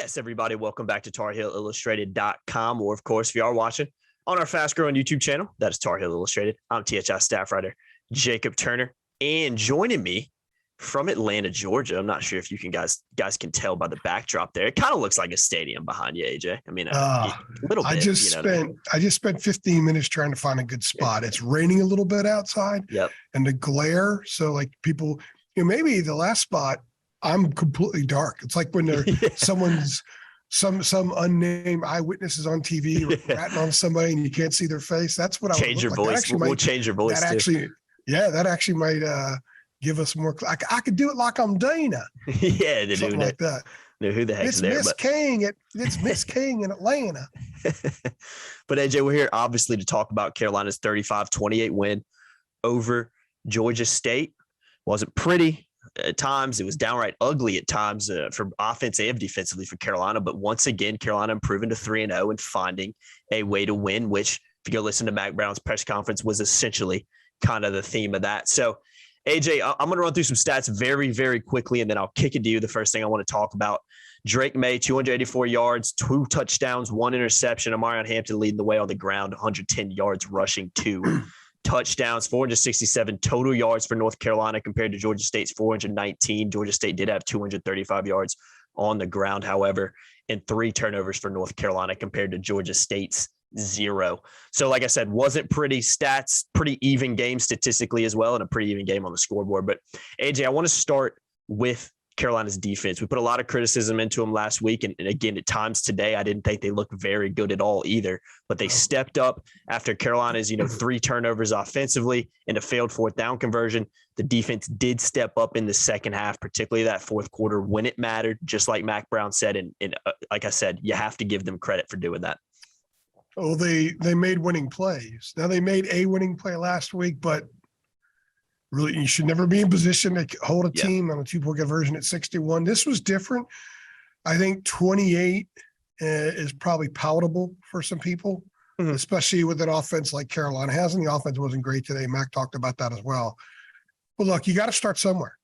Yes, everybody, welcome back to TarHeelIllustrated.com, or, of course, if you are watching on our fast-growing YouTube channel, that is Tar Heel Illustrated. I'm THI staff writer Jacob Turner, and joining me from Atlanta, Georgia. I'm not sure if you guys can tell by the backdrop there. It kind of looks like a stadium behind you, AJ. I mean, a little bit. I just spent 15 minutes trying to find a good spot. It's raining a little bit outside. Yep. And the glare. So like people, maybe the last spot, I'm completely dark. It's like when someone's some unnamed eyewitness is on TV ratting on somebody and you can't see their face. That's what I would change your look like. voice. We'll change your voice. That actually might give us more. I could do it like I'm Dana. Yeah, they something do like that. Who the heck's it's there? Miss King. It's Miss King in Atlanta. But AJ, we're here obviously to talk about Carolina's 35-28 win over Georgia State. Wasn't pretty at times. It was downright ugly at times for offense and defensively for Carolina. But once again, Carolina improving to 3-0 and finding a way to win, which, if you go listen to Mac Brown's press conference, was essentially kind of the theme of that. So, AJ, I'm going to run through some stats very, very quickly, and then I'll kick it to you. The first thing I want to talk about, Drake May, 284 yards, 2 touchdowns, 1 interception. Amarion Hampton leading the way on the ground, 110 yards rushing, 2 touchdowns, 467 total yards for North Carolina compared to Georgia State's 419. Georgia State did have 235 yards on the ground, however, and 3 turnovers for North Carolina compared to Georgia State's 0. So like I said, wasn't pretty stats, pretty even game statistically as well, and a pretty even game on the scoreboard. But AJ, I want to start with Carolina's defense. We put a lot of criticism into them last week. And again, at times today, I didn't think they looked very good at all either, but they stepped up after Carolina's, 3 turnovers offensively and a failed 4th down conversion. The defense did step up in the second half, particularly that 4th quarter when it mattered, just like Mac Brown said. And like I said, you have to give them credit for doing that. Oh, they made winning plays. Now they made a winning play last week, but really, you should never be in position to hold a team on a 2-point conversion at 61. This was different. I think 28 is probably palatable for some people, especially with an offense like Carolina has. And the offense wasn't great today. Mac talked about that as well. But look, you got to start somewhere.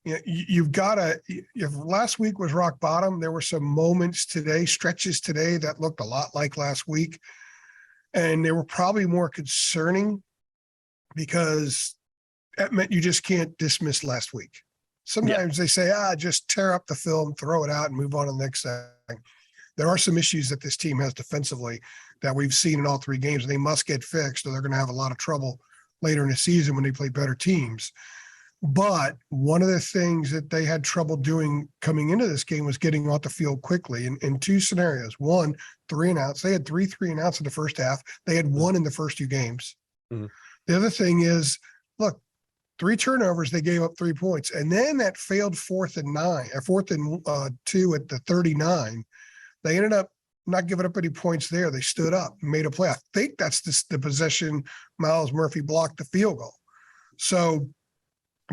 You've got to. If last week was rock bottom, there were some moments today, stretches today that looked a lot like last week, and they were probably more concerning because that meant you just can't dismiss last week. Sometimes they say, just tear up the film, throw it out, and move on to the next thing. There are some issues that this team has defensively that we've seen in all 3 games, and they must get fixed, or they're going to have a lot of trouble later in the season when they play better teams. But one of the things that they had trouble doing coming into this game was getting off the field quickly in 2 scenarios. One, 3 and outs. They had 3 and outs in the first half. They had 1 in the first 2 games. The other thing is, look, 3 turnovers, they gave up 3 points. And then that failed 4th and 2 at the 39. They ended up not giving up any points there. They stood up and made a play. I think that's the possession Miles Murphy blocked the field goal. So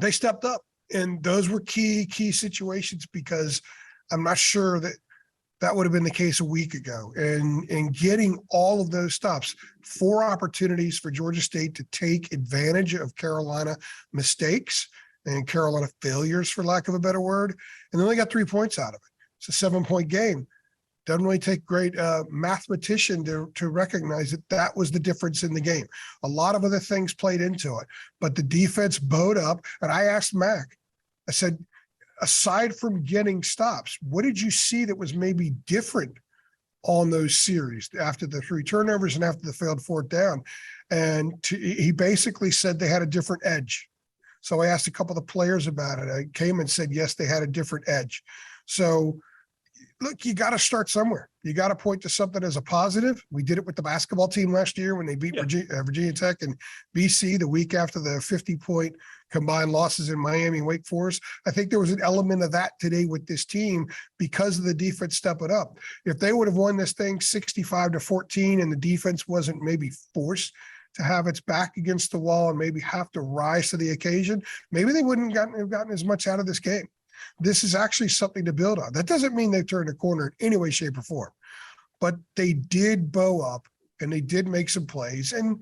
they stepped up, and those were key situations because I'm not sure that would have been the case a week ago. And getting all of those stops, 4 opportunities for Georgia State to take advantage of Carolina mistakes and Carolina failures, for lack of a better word. And then they got 3 points out of it. It's a 7-point game. Doesn't really take great mathematician to recognize that was the difference in the game. A lot of other things played into it, but the defense bowed up. And I asked Mac, I said, aside from getting stops, what did you see that was maybe different on those series after the 3 turnovers and after the failed 4th down? And he basically said they had a different edge. So I asked a couple of the players about it. I came and said, yes, they had a different edge. So look, you got to start somewhere. You got to point to something as a positive. We did it with the basketball team last year when they beat Virginia Tech and BC the week after the 50-point combined losses in Miami and Wake Forest. I think there was an element of that today with this team because of the defense stepping up. If they would have won this thing 65-14 and the defense wasn't maybe forced to have its back against the wall and maybe have to rise to the occasion, maybe they wouldn't have gotten as much out of this game. This is actually something to build on. That doesn't mean they've turned a corner in any way, shape, or form, but they did bow up and they did make some plays. And,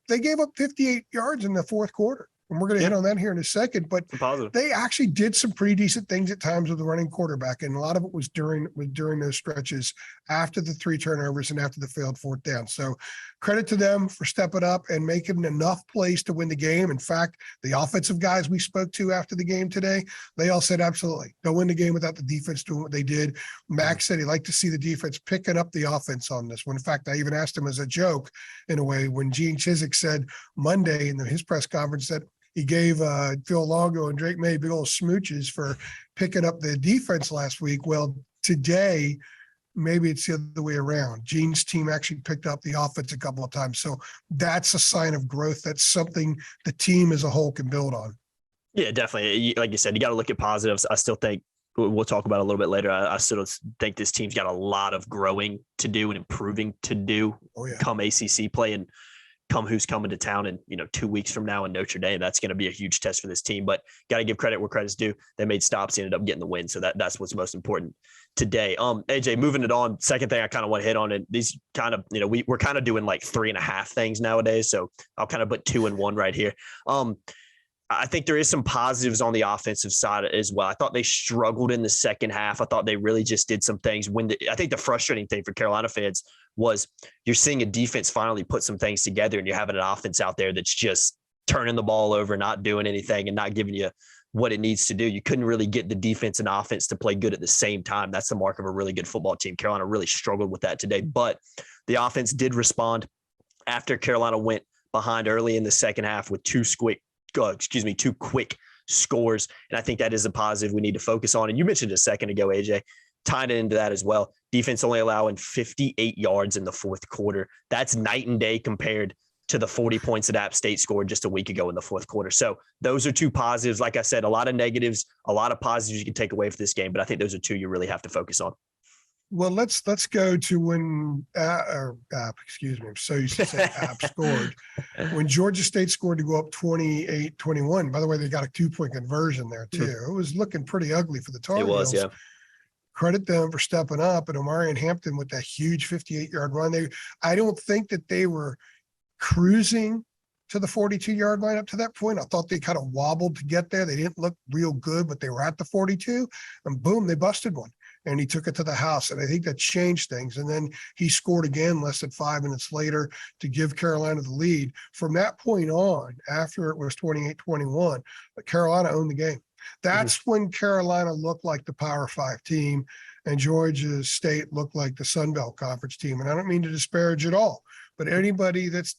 they gave up 58 yards in the 4th quarter. and we're going to hit on that here in a second, but Positive. they actually did some pretty decent things at times with the running quarterback. And a lot of it was during those stretches after the 3 turnovers and after the failed 4th down. So credit to them for stepping up and making enough plays to win the game. In fact, the offensive guys we spoke to after the game today, they all said, absolutely, don't win the game without the defense doing what they did. Max said he'd like to see the defense picking up the offense on this one. In fact, I even asked him as a joke in a way when Gene Chizik said Monday in his press conference that he gave Phil Longo and Drake May big old smooches for picking up the defense last week. Well, today, maybe it's the other way around. Gene's team actually picked up the offense a couple of times. So that's a sign of growth. That's something the team as a whole can build on. Yeah, definitely. Like you said, you got to look at positives. I still think we'll talk about it a little bit later. I still think this team's got a lot of growing to do and improving to do come ACC play and come who's coming to town in 2 weeks from now in Notre Dame. That's going to be a huge test for this team, but got to give credit where credit's due. They made stops, ended up getting the win. So that's what's most important today. AJ, moving it on. Second thing I kind of want to hit on, and these kind of, we're kind of doing like 3.5 things nowadays. So I'll kind of put 2 and 1 right here. I think there is some positives on the offensive side as well. I thought they struggled in the second half. I thought they really just did some things I think the frustrating thing for Carolina fans was you're seeing a defense finally put some things together and you're having an offense out there that's just turning the ball over, not doing anything and not giving you what it needs to do. You couldn't really get the defense and offense to play good at the same time. That's the mark of a really good football team. Carolina really struggled with that today, but the offense did respond after Carolina went behind early in the second half with 2 quick scores. And I think that is a positive we need to focus on. And you mentioned a second ago, AJ, tying it into that as well. Defense only allowing 58 yards in the 4th quarter. That's night and day compared to the 40 points that App State scored just a week ago in the 4th quarter. So those are 2 positives. Like I said, a lot of negatives, a lot of positives you can take away from this game, but I think those are 2 you really have to focus on. Well, let's go to when excuse me, I'm so used to say App scored. When Georgia State scored to go up 28-21. By the way, they got a 2-point conversion there too. It was looking pretty ugly for the Tar Heels. It was, yeah. Credit them for stepping up, and Omarion Hampton with that huge 58-yard run. I don't think that they were cruising to the 42-yard line up to that point. I thought they kind of wobbled to get there. They didn't look real good, but they were at the 42, and boom, they busted one. And he took it to the house. And I think that changed things. And then he scored again less than 5 minutes later to give Carolina the lead. From that point on, after it was 28-21, Carolina owned the game. That's when Carolina looked like the Power 5 team and Georgia State looked like the Sun Belt Conference team. And I don't mean to disparage at all, but anybody that's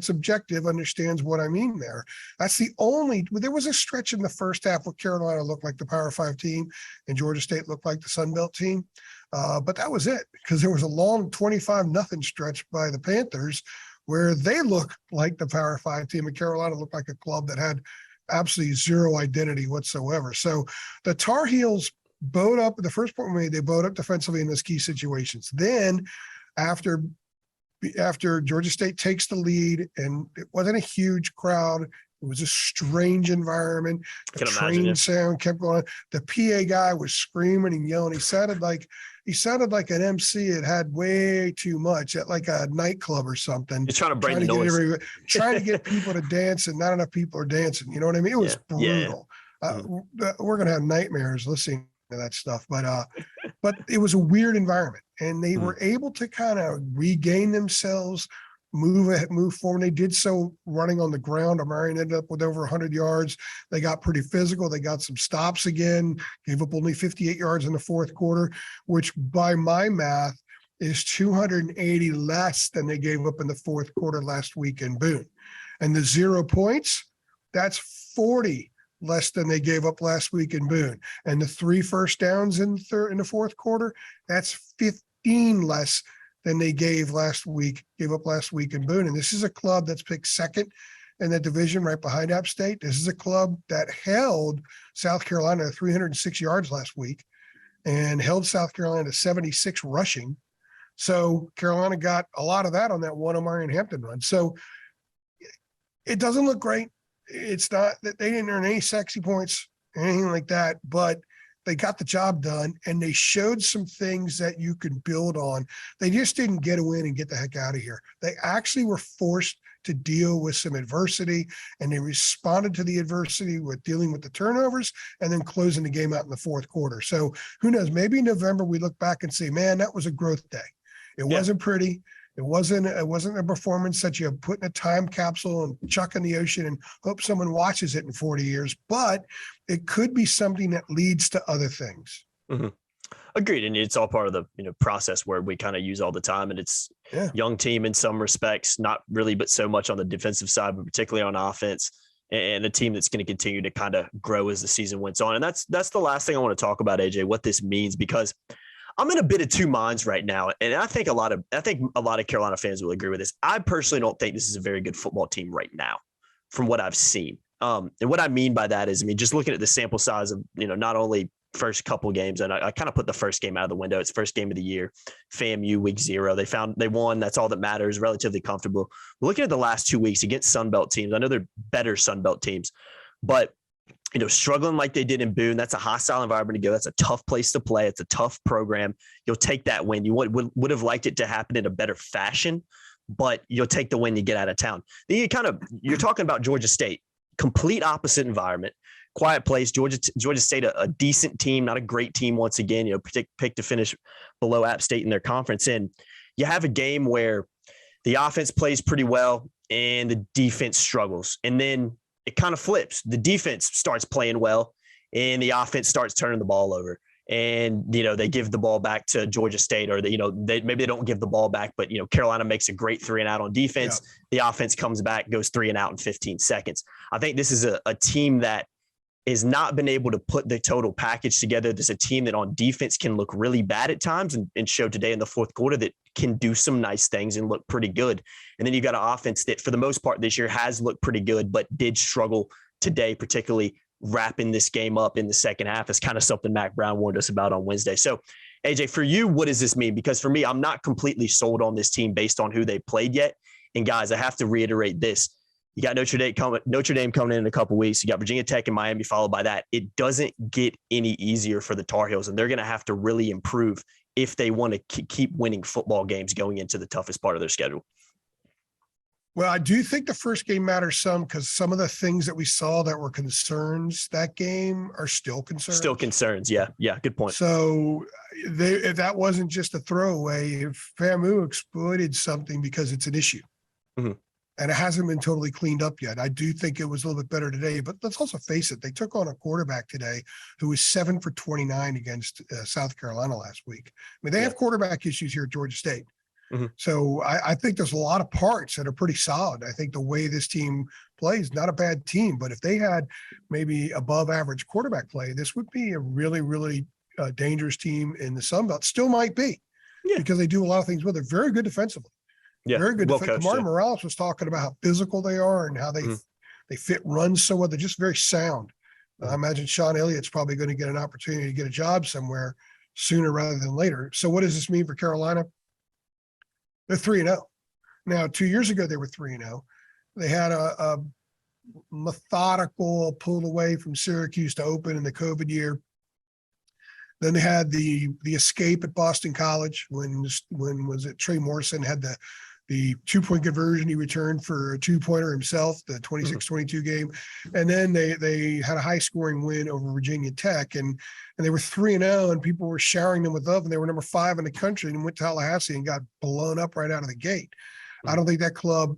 objective understands what I mean there. There was a stretch in the first half where Carolina looked like the Power 5 team and Georgia State looked like the Sun Belt team. But that was it, because there was a long 25-0 stretch by the Panthers where they looked like the Power 5 team and Carolina looked like a club that had absolutely zero identity whatsoever. So the Tar Heels bowed up. The first point we made, they bowed up defensively in those key situations. Then after Georgia State takes the lead, and it wasn't a huge crowd, it was a strange environment. The train sound kept going. The PA guy was screaming and yelling. He sounded like an MC that had way too much at like a nightclub or something. He's trying to break the noise. Trying to get people to dance, and not enough people are dancing. You know what I mean? It was brutal. We're going to have nightmares listening to that stuff. But it was a weird environment, and they were able to kind of regain themselves, move forward. They did so running on the ground. Omarion ended up with over 100 yards. They got pretty physical. They got some stops again, gave up only 58 yards in the 4th quarter, which by my math is 280 less than they gave up in the 4th quarter last week in Boone. And the 0 points, that's 40 less than they gave up last week in Boone. And the 3 first downs in the 4th quarter, that's 15 less than they gave up last week in Boone. And this is a club that's picked second in the division right behind App State. This is a club that held South Carolina to 306 yards last week and held South Carolina to 76 rushing. So Carolina got a lot of that on that one Omarion Hampton run. So it doesn't look great. It's not that they didn't earn any sexy points, anything like that, but they got the job done, and they showed some things that you can build on. They just didn't get a win and get the heck out of here. They actually were forced to deal with some adversity, and they responded to the adversity with dealing with the turnovers and then closing the game out in the fourth quarter. So who knows, maybe in November we look back and say, man, that was a growth day. It wasn't pretty. It wasn't a performance that you put in a time capsule and chuck in the ocean and hope someone watches it in 40 years, but it could be something that leads to other things. Mm-hmm. Agreed. And it's all part of the process where we kind of use all the time. And it's young team in some respects, not really, but so much on the defensive side, but particularly on offense, and a team that's going to continue to kind of grow as the season went on. And that's the last thing I want to talk about, AJ, what this means, because I'm in a bit of two minds right now. And I think a lot of Carolina fans will agree with this. I personally don't think this is a very good football team right now from what I've seen. And what I mean by that is, just looking at the sample size of, not only first couple games, and I kind of put the first game out of the window. It's first game of the year, FAMU week 0. They won. That's all that matters. Relatively comfortable. Looking at the last 2 weeks against Sunbelt teams, I know they're better Sunbelt teams, but struggling like they did in Boone, that's a hostile environment to go. That's a tough place to play. It's a tough program. You'll take that win. You would have liked it to happen in a better fashion, but you'll take the win you get out of town. Then you're talking about Georgia State, complete opposite environment. Quiet place. Georgia State, a decent team, not a great team once again, picked to finish below App State in their conference. And you have a game where the offense plays pretty well and the defense struggles. And then it kind of flips. The defense starts playing well and the offense starts turning the ball over. And, they give the ball back to Georgia State, or maybe they don't give the ball back, but, Carolina makes a great 3-and-out on defense. Yeah. The offense comes back, goes 3-and-out in 15 seconds. I think this is a team that has not been able to put the total package together. There's a team that on defense can look really bad at times and show today in the fourth quarter that can do some nice things and look pretty good. And then you've got an offense that for the most part this year has looked pretty good, but did struggle today, particularly wrapping this game up in the second half. Is kind of something Mac Brown warned us about on Wednesday. So AJ, for you, what does this mean? Because for me, I'm not completely sold on this team based on who they played yet. And guys, I have to reiterate this. You got Notre Dame coming in a couple weeks. You got Virginia Tech and Miami followed by that. It doesn't get any easier for the Tar Heels, and they're going to have to really improve if they want to keep winning football games going into the toughest part of their schedule. Well, I do think the first game matters some, because some of the things that we saw that were concerns that game are still concerns. Still concerns, yeah. Good point. So if that wasn't just a throwaway, if FAMU exploited something because it's an issue. Mm-hmm. And it hasn't been totally cleaned up yet. I do think it was a little bit better today, but let's also face it. They took on a quarterback today who was 7 for 29 against South Carolina last week. They have quarterback issues here at Georgia State. Mm-hmm. So I think there's a lot of parts that are pretty solid. I think the way this team plays, not a bad team, but if they had maybe above average quarterback play, this would be a really, really dangerous team in the Sun Belt. Still might be, because they do a lot of things well. They're very good defensively. Yeah, very good. Kamari Morales was talking about how physical they are and how they fit runs so well. They're just very sound. I imagine Sean Elliott's probably going to get an opportunity to get a job somewhere sooner rather than later. So what does this mean for Carolina? They're 3-0. Now, 2 years ago, they were 3-0. They had a methodical pull away from Syracuse to open in the COVID year. Then they had the escape at Boston College when was it Trey Morrison had the 2-point conversion. He returned for a 2-pointer himself, the 26-22 game. And then they had a high scoring win over Virginia Tech, and they were 3-0, and people were showering them with love, and they were number 5 in the country, and went to Tallahassee and got blown up right out of the gate. I don't think that club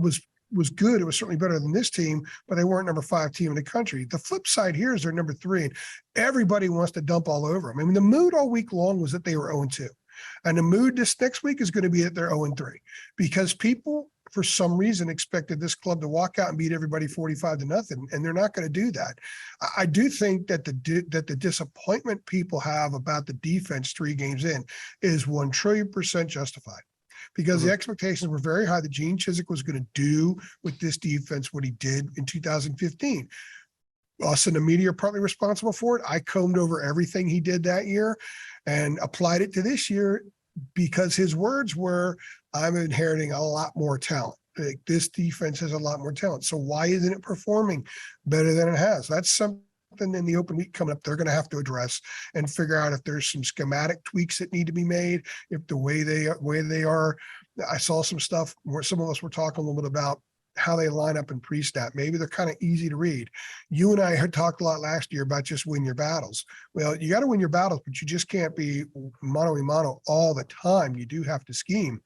was good. It was certainly better than this team, but they weren't number 5 team in the country. The flip side here is they're number 3, and everybody wants to dump all over them. The mood all week long was that they were 0-2. And the mood this next week is going to be that they're 0-3, because people, for some reason, expected this club to walk out and beat everybody 45-0, and they're not going to do that. I do think that the disappointment people have about the defense 3 games in is 1,000,000,000% justified, because the expectations were very high that Gene Chizik was going to do with this defense what he did in 2015. Us and the media are partly responsible for it. I combed over everything he did that year and applied it to this year, because his words were, I'm inheriting a lot more talent. Like, this defense has a lot more talent. So why isn't it performing better than it has? That's something in the open week coming up they're going to have to address and figure out if there's some schematic tweaks that need to be made, if the way they are I saw some stuff where some of us were talking a little bit about how they line up in pre-snap. Maybe they're kind of easy to read. You and I had talked a lot last year about just win your battles. Well, you got to win your battles, but you just can't be mano-a-mano all the time. You do have to scheme.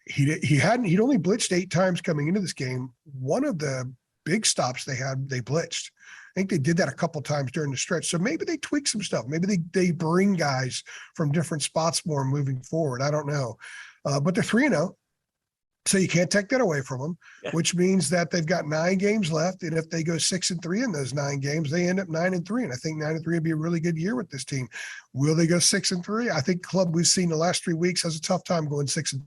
He'd only blitzed 8 times coming into this game. One of the big stops they blitzed. I think they did that a couple times during the stretch. So maybe they tweak some stuff. Maybe they bring guys from different spots more moving forward. I don't know. But they're 3-0. So you can't take that away from them, which means that they've got 9 games left. And if they go 6-3 in those 9 games, they end up 9-3. And I think 9-3 would be a really good year with this team. Will they go 6-3? I think the club we've seen the last 3 weeks has a tough time going 6-3.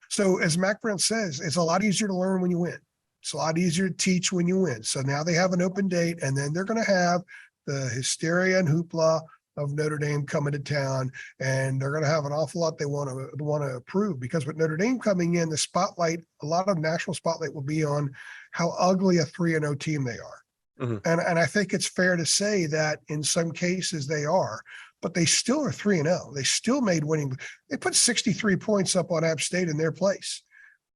So as Mac Brown says, it's a lot easier to learn when you win. It's a lot easier to teach when you win. So now they have an open date, and then they're going to have the hysteria and hoopla of Notre Dame coming to town, and they're going to have an awful lot they want to prove, because with Notre Dame coming in, the spotlight, a lot of national spotlight will be on how ugly a 3-0 team they are. Mm-hmm. And I think it's fair to say that in some cases they are, but they still are 3-0. They still made winning. They put 63 points up on App State in their place.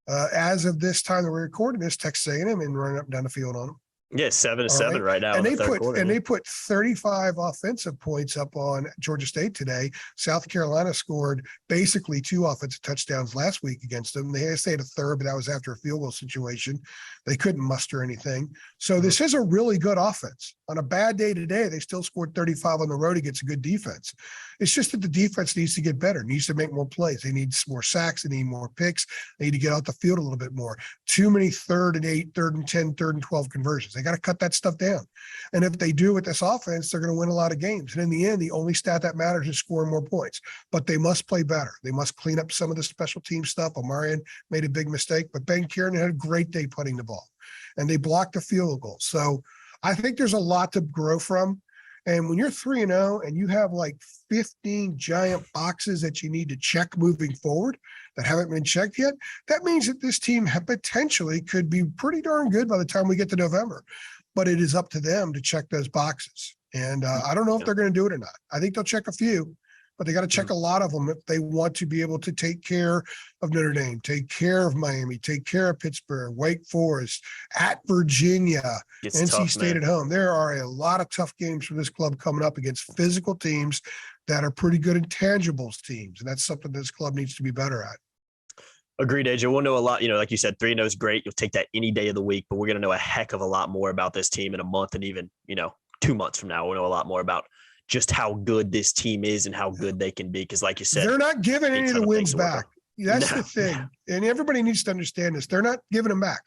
As of this time that we're recording this, Texas A&M and running up and down the field on them. Yeah, 7-7 right now. And they put 35 offensive points up on Georgia State today. South Carolina scored basically 2 offensive touchdowns last week against them. They had a third, but that was after a field goal situation. They couldn't muster anything. So this is a really good offense. On a bad day today, they still scored 35 on the road against a good defense. It's just that the defense needs to get better, needs to make more plays. They need more sacks. They need more picks. They need to get out the field a little bit more. Too many 3rd and 8, 3rd and 10, 3rd and 12 conversions. They got to cut that stuff down. And if they do with this offense, they're going to win a lot of games. And in the end, the only stat that matters is scoring more points. But they must play better. They must clean up some of the special team stuff. Omarion made a big mistake, but Ben Kieran had a great day putting the ball. And they blocked the field goal. So I think there's a lot to grow from. And when you're 3-0 and you have like 15 giant boxes that you need to check moving forward that haven't been checked yet, that means that this team potentially could be pretty darn good by the time we get to November. But it is up to them to check those boxes. And I don't know if they're going to do it or not. I think they'll check a few, but they got to check a lot of them if they want to be able to take care of Notre Dame, take care of Miami, take care of Pittsburgh, Wake Forest, at Virginia, NC State at home. There are a lot of tough games for this club coming up against physical teams that are pretty good intangibles teams. And that's something this club needs to be better at. Agreed, AJ. We'll know a lot. Like you said, 3-0 is great. You'll take that any day of the week, but we're going to know a heck of a lot more about this team in a month, and even, 2 months from now, we'll know a lot more about just how good this team is and how good they can be. Because like you said, they're not giving any of the wins back. That's the thing. And everybody needs to understand this. They're not giving them back.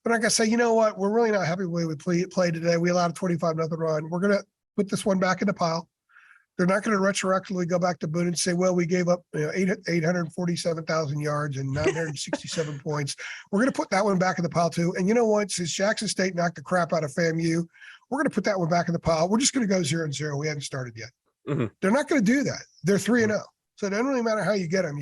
But like I say, you know what? We're really not happy with the way we played today. We allowed a 25-0 run. We're going to put this one back in the pile. They're not going to retroactively go back to Boone and say, well, we gave up 847,000 yards and 967 points. We're going to put that one back in the pile too. And you know what? Since Jackson State knocked the crap out of FAMU, we're going to put that one back in the pile. We're just going to go 0-0. We haven't started yet. Mm-hmm. They're not going to do that. They're 3-0. So it doesn't really matter how you get them.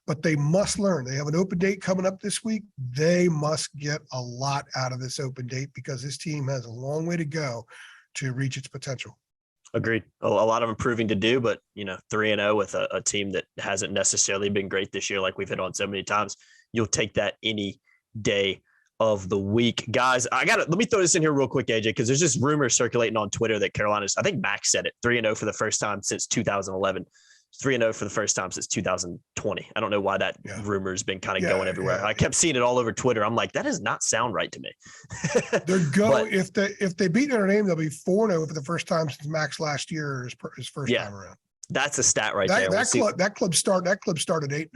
But they must learn. They have an open date coming up this week. They must get a lot out of this open date because this team has a long way to go to reach its potential. Agreed. A lot of improving to do, but 3-0 with a team that hasn't necessarily been great this year, like we've hit on so many times, you'll take that any day of the week. Guys, let me throw this in here real quick, AJ, because there's just rumors circulating on Twitter that Carolina's, I think Max said it, 3-0 for the first time since 2011. 3-0 for the first time since 2020. I don't know why that rumor has been kind of going everywhere. I kept seeing it all over Twitter. I'm like, that does not sound right to me. They're going if they beat Notre Dame, they'll be 4-0 for the first time since Max last year, his first time around. That's a stat right there. That club started 8-0.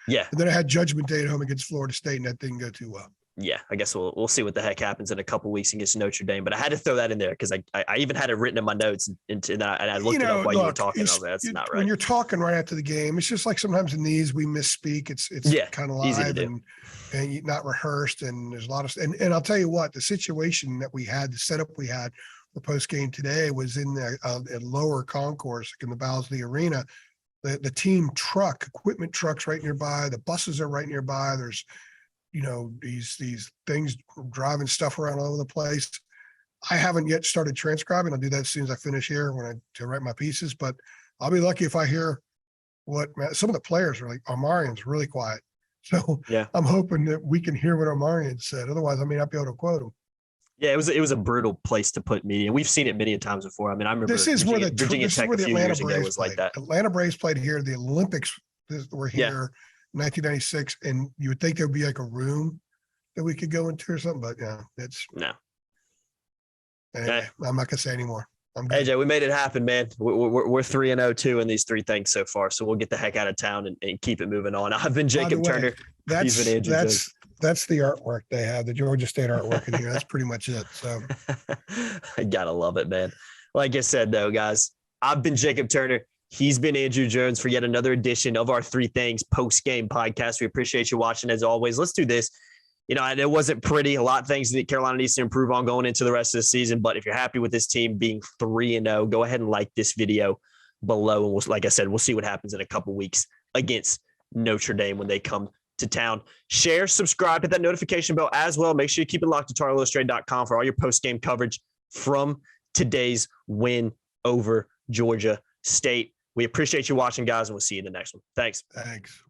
Yeah. And then it had Judgment Day at home against Florida State, and that didn't go too well. Yeah, I guess we'll see what the heck happens in a couple of weeks against Notre Dame. But I had to throw that in there because I even had it written in my notes and I looked it up while you were talking. I was like, that's not right. When you're talking right after the game, it's just like sometimes in these we misspeak. It's kind of live and not rehearsed, and there's a lot of and I'll tell you what, the situation that we had, the setup we had for post game today was in the lower concourse in the bowels of the arena. The team equipment trucks right nearby. The buses are right nearby. There's these things driving stuff around all over the place. I haven't yet started transcribing. I'll do that as soon as I finish here to write my pieces, but I'll be lucky if I hear some of the players are like, Omarian's really quiet. So Yeah. I'm hoping that we can hear what Omarian said. Otherwise, I may not be able to quote him. Yeah, it was a brutal place to put media. We've seen it many times before. I mean, I remember This is where Virginia Tech a few Atlanta years ago Braves was played. like that. Atlanta Braves played here. The Olympics were here in 1996, and you would think there would be like a room that we could go into or something, but yeah, it's No. anyway. I'm not gonna say anymore. I'm good. AJ, we made it happen, man. We're 3-0 too in these three things so far, so we'll get the heck out of town and keep it moving on. I've been Jacob Turner. That's He's been Andrew Jones. That's the artwork they have, the Georgia State artwork in here. That's pretty much it. So I gotta love it, man. Like I said, though, guys, I've been Jacob Turner. He's been Andrew Jones for yet another edition of our Three Things post-game podcast. We appreciate you watching as always. Let's do this. You know, and it wasn't pretty. A lot of things that Carolina needs to improve on going into the rest of the season. But if you're happy with this team being 3-0, go ahead and like this video below. And like I said, we'll see what happens in a couple weeks against Notre Dame when they come to town. Share, subscribe, hit that notification bell as well. Make sure you keep it locked to TarIllustrated.com for all your post-game coverage from today's win over Georgia State. We appreciate you watching, guys, and we'll see you in the next one. Thanks. Thanks.